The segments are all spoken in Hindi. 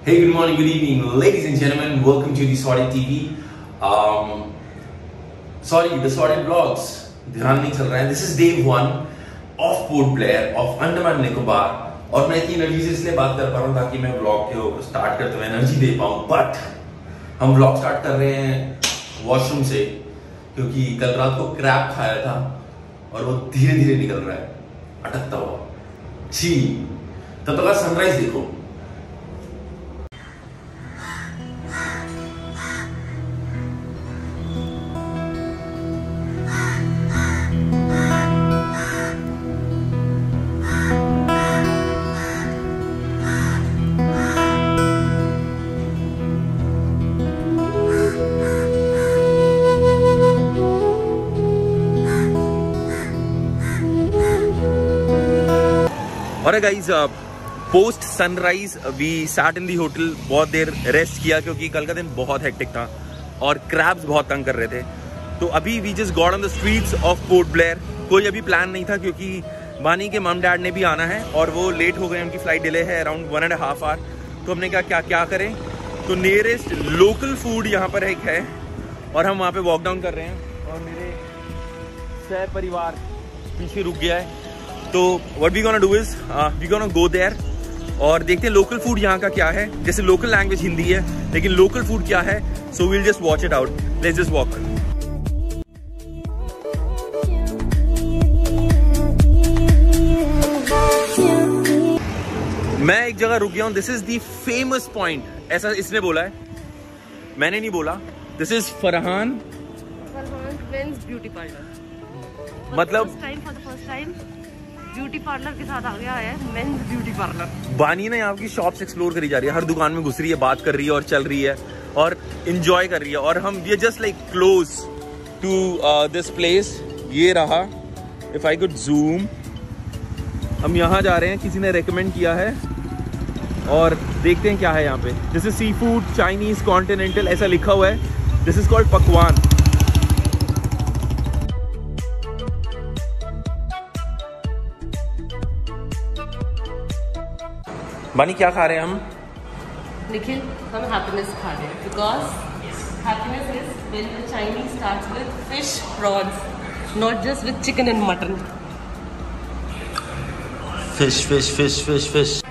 Hey, good morning, good evening, ladies and gentlemen. Welcome to the Sorted TV. The Sorted Vlogs. ध्यान नहीं चल रहा है. This is day 1 of Port Blair of Andaman Nicobar. और मैं इतनी एनर्जी से इसलिए बात कर पा रहा हूँ ताकि मैं व्लॉग को स्टार्ट करते हुए एनर्जी दे पाऊँ. बट हम व्लॉग स्टार्ट कर रहे हैं वॉशरूम से, क्योंकि कल रात को क्रैब खाया था और वो धीरे धीरे निकल रहा है, अटकता हुआ. छी, तब तक सनराइज देखो. और guys post sunrise we sat in the hotel. बहुत देर रेस्ट किया क्योंकि कल का दिन बहुत हेक्टिक था और क्रैब्स बहुत तंग कर रहे थे. तो अभी we just got on the streets of Port Blair. कोई अभी प्लान नहीं था क्योंकि बानी के मम डैड ने भी आना है और वो लेट हो गए. उनकी फ्लाइट डिले है अराउंड 1.5 आवर. तो हमने कहा क्या करें. तो नियरेस्ट लोकल फूड यहाँ पर एक है और हम वहाँ पे वॉक डाउन कर रहे हैं और मेरे सह परिवार पीछे रुक गया है. तो what we gonna do is we gonna go there और देखते हैं लोकल फूड यहाँ का क्या है. जैसे लोकल लैंग्वेज हिंदी है लेकिन लोकल फूड क्या है. सो we'll just watch it out. Let's just walk. मैं एक जगह रुक गया हूँ. This is the famous point. ऐसा इसने बोला है, मैंने नहीं बोला. This is Farhan men's beauty parlour. मतलब फर्स्ट टाइम ब्यूटी पार्लर के साथ आ गया है. Men's beauty parlour. बानी ने यहाँ की शॉप्स एक्सप्लोर करी जा रही है. हर दुकान में घुस रही है, बात कर रही है और चल रही है और इंजॉय कर रही है. और हम ये just like close to this place. ये रहा, इफ आई कुड जूम. हम यहाँ जा रहे हैं, किसी ने रेकमेंड किया है और देखते हैं क्या है यहाँ पे. This is seafood, Chinese, continental ऐसा लिखा हुआ है. दिस इज कॉल्ड पकवान. बानी क्या खा रहे हैं हम? निखिल, हम हैप्पीनेस खा रहे हैं because happiness is when the Chinese starts with fish, prawns, not just with chicken and mutton. Fish fish fish fish fish.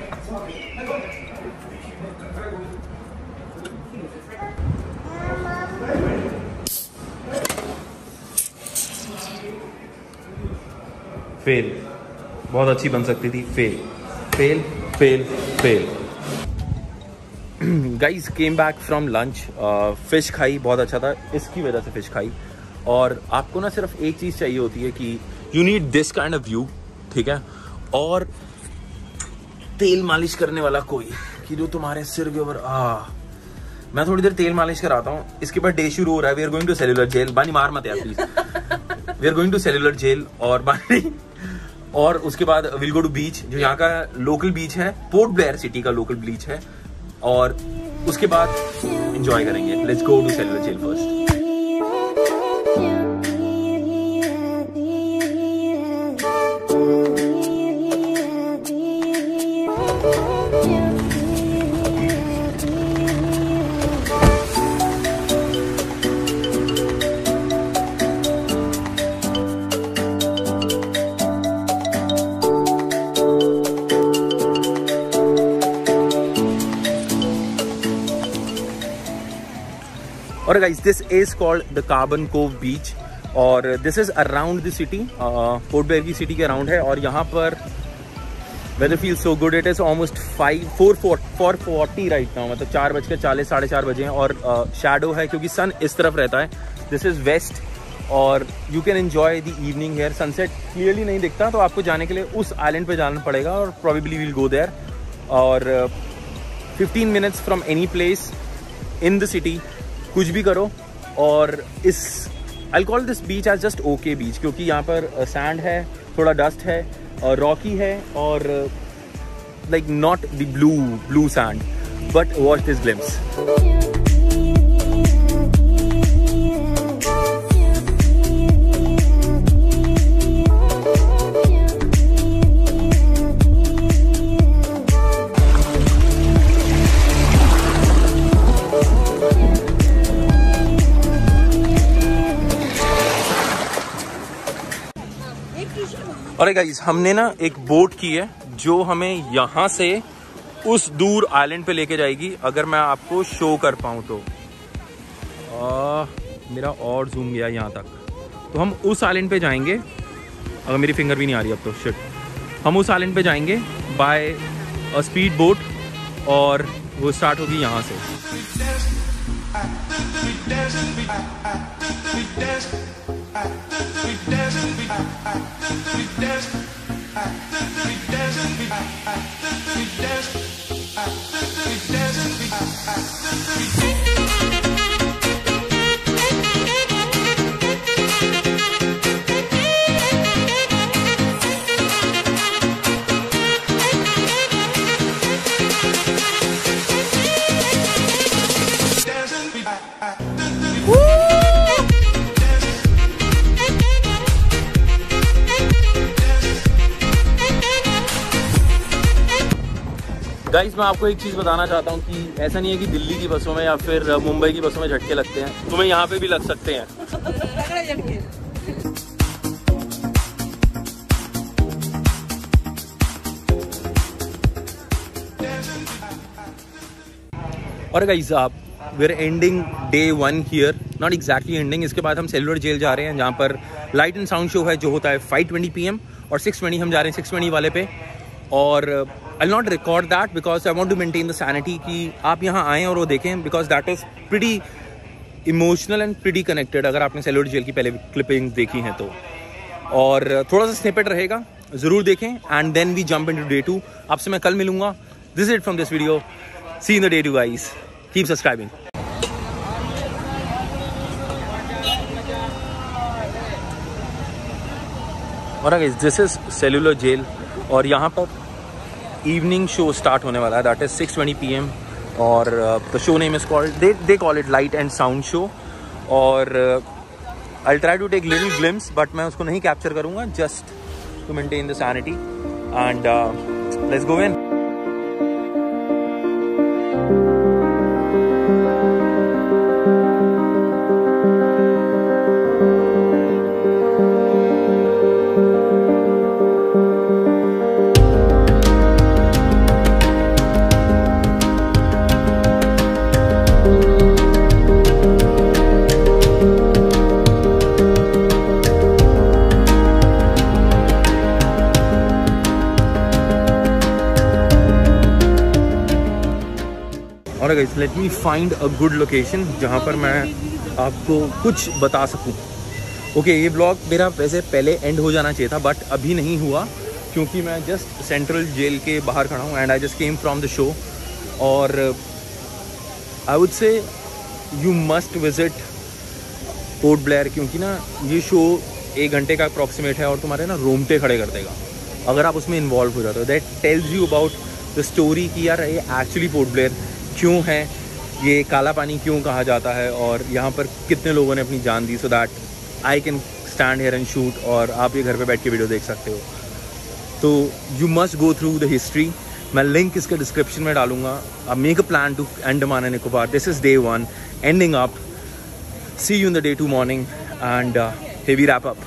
Fail. बहुत अच्छी बन सकती थी. Fail fail fail fail. Guys came back from lunch. Fish खाई, बहुत अच्छा था. इसकी वजह से फिश खाई. और आपको ना सिर्फ एक चीज़ चाहिए होती है कि you need this kind of view, ठीक है. और तेल मालिश करने वाला कोई कि जो तुम्हारे सिर के ऊपर मैं थोड़ी देर तेल मालिश कराता हूँ. इसके बाद डे शुरू हो रहा है. We are going to cellular Jail. Bani मार मत यार please. We are going to cellular Jail. और बानी और उसके बाद विल गो टू बीच, जो यहाँ का लोकल बीच है. पोर्ट ब्लेयर सिटी का लोकल बीच है. और उसके बाद एंजॉय करेंगे. Let's go to cellular jail first. और guys this is called the Corbyn's cove beach और this is around the city. Port Blair की सिटी के अराउंड है. और यहाँ पर weather feel so good. It is almost 4:40 right now. मतलब 4:40, 4:30 बजे हैं. और शैडो है क्योंकि सन इस तरफ रहता है. दिस इज वेस्ट और you can enjoy the evening here. Sunset clearly नहीं दिखता तो आपको जाने के लिए उस आइलैंड पे जाना पड़ेगा और प्रोबेबली विल गो देयर. और 15 minutes from any place in the city. कुछ भी करो. और इस I call this beach as just okay beach, क्योंकि यहाँ पर सैंड है, थोड़ा डस्ट है और रॉकी है और like not the blue sand. But watch this glimpse. और गाइस हमने ना एक बोट की है जो हमें यहाँ से उस दूर आइलैंड पे लेके जाएगी, अगर मैं आपको शो कर पाऊँ तो। मेरा और जूम गया यहाँ तक। तो हम उस आइलैंड पे जाएंगे, अगर मेरी फिंगर भी नहीं आ रही अब तो शिट। हम उस आइलैंड पे जाएंगे बाय अ स्पीड बोट और वो स्टार्ट होगी यहाँ से। गाइस मैं आपको एक चीज़ बताना चाहता हूँ कि ऐसा नहीं है कि दिल्ली की बसों में या फिर मुंबई की बसों में झटके लगते हैं, तुम्हें यहाँ पे भी लग सकते हैं। और गाइस आप we are ending day 1 here, not exactly ending. इसके बाद हम सेलुलर जेल जा रहे हैं जहाँ पर लाइट एंड साउंड शो है जो होता है 5:20 PM और 6:20 हम जा रहे हैं 6:20 वाले पे। और I not record that because I want to maintain the sanity कि आप यहाँ आएँ और वो देखें, because that is pretty emotional and pretty connected अगर आपने सेलुलर जेल की पहले क्लिपिंग देखी हैं तो। और थोड़ा सा स्निपेट रहेगा, ज़रूर देखें। And then we jump into day 2। आपसे मैं कल मिलूंगा। This is it from this video, see in the day 2 guys, keep subscribing. और guys this is cellular jail और यहाँ पर इवनिंग शो स्टार्ट होने वाला है, दैट इज 6:20 PM और the show name is called, they call it light and sound show. और I try to take little glimpse but मैं उसको नहीं कैप्चर करूँगा, just to maintain the sanity. And let's go in. और guys let me find a good location जहाँ पर मैं आपको कुछ बता सकूँ। ओके ये ब्लॉग मेरा वैसे पहले एंड हो जाना चाहिए था बट अभी नहीं हुआ क्योंकि मैं जस्ट सेंट्रल जेल के बाहर खड़ा हूँ and I just came from the show. और I would say you must visit Port Blair क्योंकि ना ये शो 1 घंटे का अप्रॉक्सीमेट है और तुम्हारे ना रोंगटे खड़े कर देगा अगर आप उसमें इन्वॉल्व हो जाते हो। That tells you about the story कि यार ये एक्चुअली पोर्ट ब्लेयर क्यों है, ये काला पानी क्यों कहा जाता है और यहाँ पर कितने लोगों ने अपनी जान दी, so that I can stand here and shoot और आप ये घर पे बैठ के वीडियो देख सकते हो। तो you must go through the history. मैं लिंक इसके डिस्क्रिप्शन में डालूंगा। Make a plan to Andaman and Nicobar. This is day 1 ending up. See you in the day 2 morning and here we wrap up.